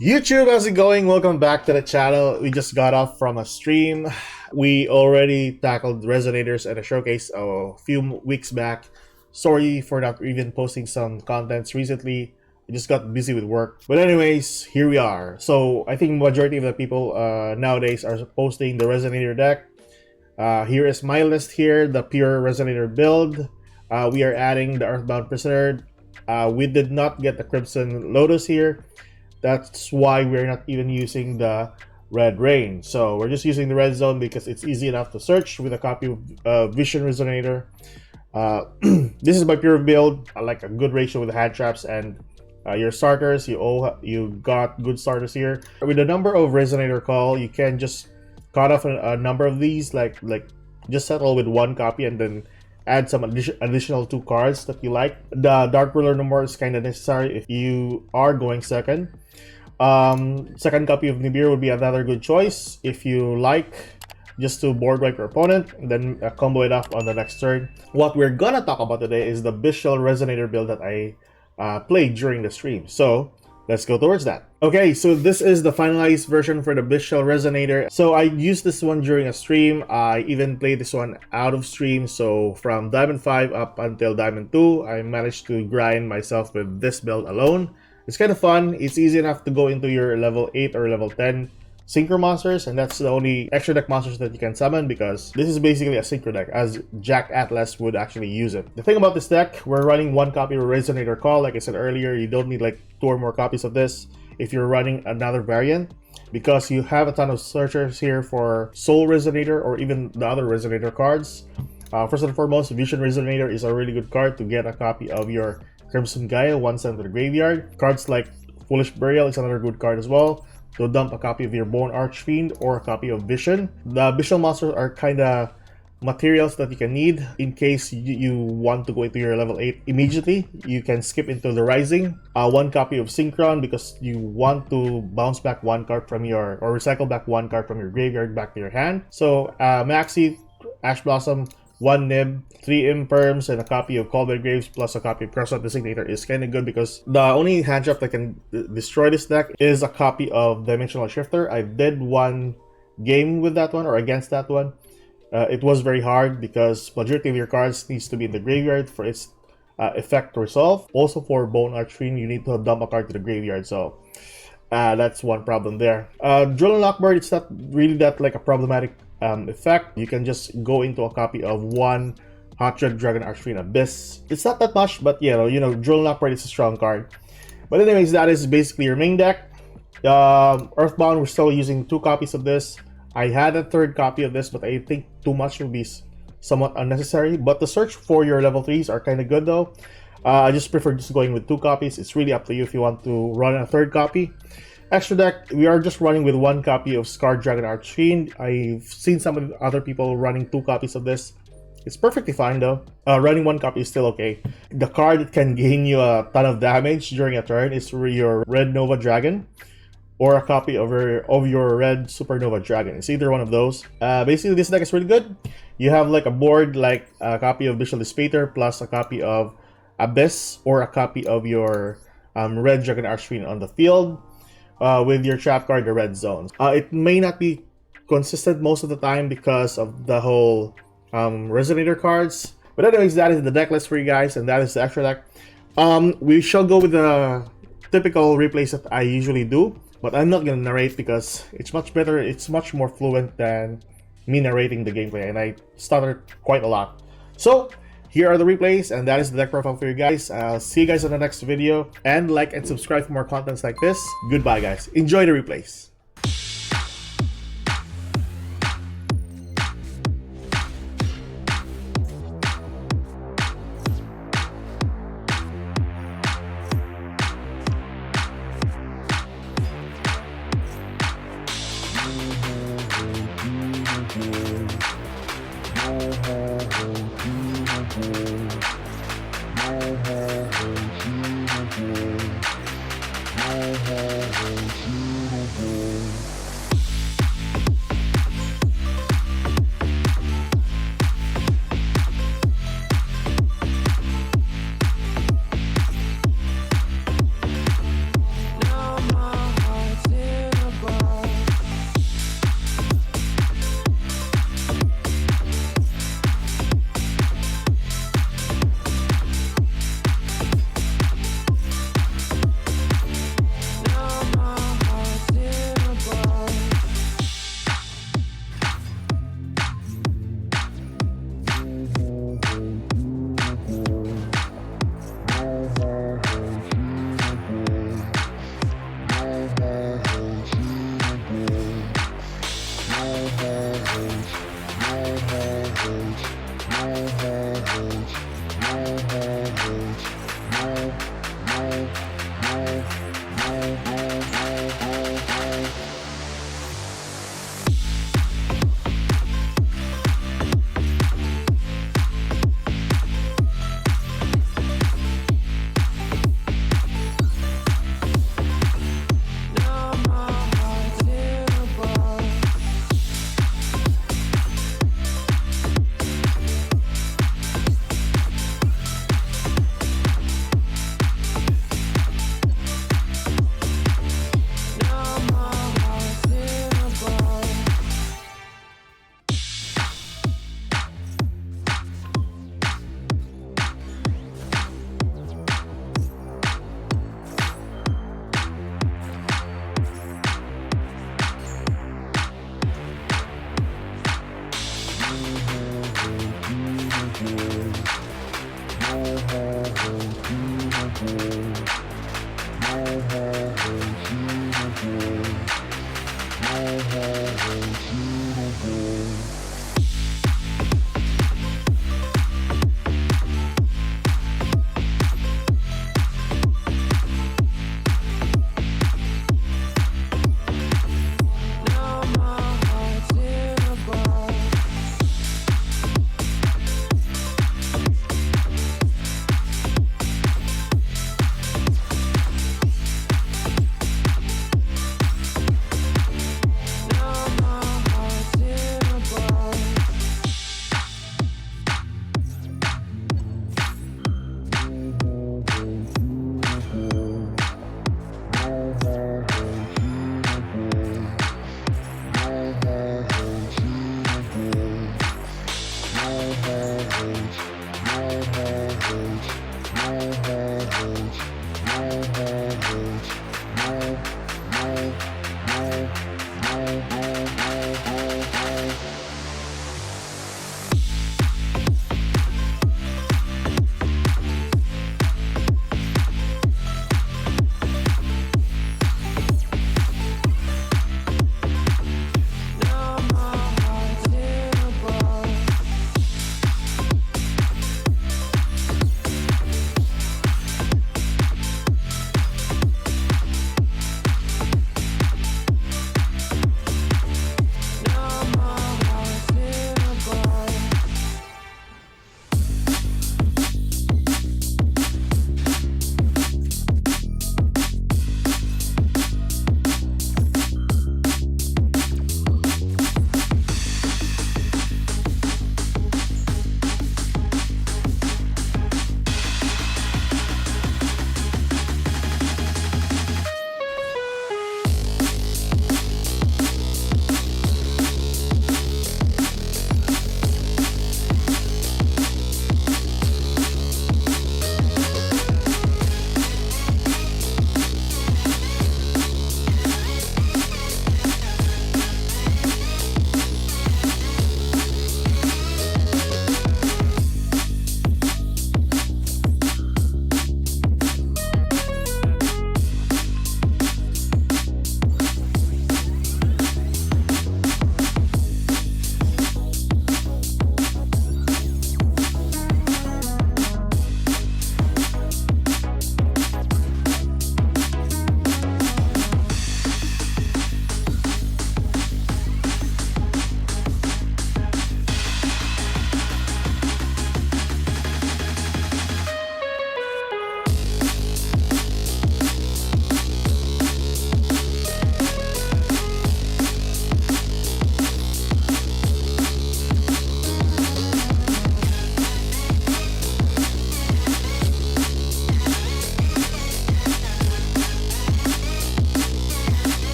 YouTube, how's it going? Welcome back to the channel. We just got off from a stream. We already tackled resonators at a showcase a few weeks back. Sorry for not even posting some contents recently. I just got busy with work. But anyways, here we are. So I think majority of the people nowadays are posting the resonator deck. Here is my list here, the pure resonator build. We are adding the Earthbound Prisoner. We did not get the Crimson Lotus here. That's why we're not even using the Red Rain. So we're just using the Red Zone because it's easy enough to search with a copy of Vision Resonator. This is my pure build. I like a good ratio with the hand traps and your starters. You got good starters here. With the number of Resonator call, you can just cut off a number of these, like just settle with one copy and then add some additional 2 cards that you like. The Dark Ruler no more is kind of necessary if you are going second. Second copy of Nibiru would be another good choice if you like, just to board wipe your opponent and then combo it off on the next turn. What we're gonna talk about today is the Bystial Resonator build that I played during the stream. So let's go towards that. Okay, so this is the finalized version for the Bystial Resonator. So I used this one during a stream. I even played this one out of stream. So from Diamond 5 up until Diamond 2, I managed to grind myself with this build alone. It's kind of fun. It's easy enough to go into your level 8 or level 10 synchro monsters, and that's the only extra deck monsters that you can summon because this is basically a synchro deck, as Jack Atlas would actually use it. The thing about this deck, we're running one copy of Resonator Call. Like I said earlier, you don't need like 2 or more copies of this if you're running another variant, because you have a ton of searchers here for Soul Resonator or even the other Resonator cards. First and foremost, Vision Resonator is a really good card to get a copy of your Crimson Gaia once sent to the graveyard. Cards like Foolish Burial is another good card as well. So dump a copy of your Bone Archfiend or a copy of Vision. The Bystial monsters are kind of materials that you can need in case you want to go into your level 8 immediately. You can skip into the Rising. One copy of Synchron because you want to bounce back one card from your, or recycle back one card from your graveyard back to your hand. So Maxi, Ash Blossom, 1 Nib, 3 Imperms, and a copy of Called by Graves plus a copy of Crossroad Designator is kind of good because the only hand trap that can destroy this deck is a copy of Dimensional Shifter. I did one game with that one or against that one. It was very hard because majority of your cards needs to be in the graveyard for its effect to resolve. Also for Bone Archfiend, you need to dump a card to the graveyard, so that's one problem there. Drill and Lockbird, it's not really that like a problematic effect. You can just go into a copy of 1 Hot Red Dragon Archfiend Abyss. It's not that much, but you know, Drill and Lockbird is a strong card. But anyways, that is basically your main deck. Earthbound, we're still using 2 copies of this. I had a 3rd copy of this, but I think too much will be somewhat unnecessary. But the search for your level 3s are kind of good though. I just prefer just going with 2 copies. It's really up to you if you want to run a 3rd copy. Extra deck, we are just running with 1 copy of Scarred Dragon Archfiend. I've seen some other people running 2 copies of this. It's perfectly fine though. Running 1 copy is still okay. The card that can gain you a ton of damage during a turn is your Red Nova Dragon, or a copy of your Red Supernova Dragon. It's either one of those. Basically, this deck is really good. You have like a board, like a copy of Bystial Dissipator plus a copy of Abyss or a copy of your Red Dragon Archfiend on the field. With your trap card, the Red Zones. It may not be consistent most of the time because of the whole Resonator cards. But anyways, that is the deck list for you guys, and that is the extra deck. We shall go with the typical replays that I usually do, but I'm not going to narrate because it's much better, it's much more fluent than me narrating the gameplay, and I stuttered quite a lot. So here are the replays, and that is the deck profile for you guys. I'll see you guys on the next video, and like and subscribe for more contents like this. Goodbye guys, enjoy the replays.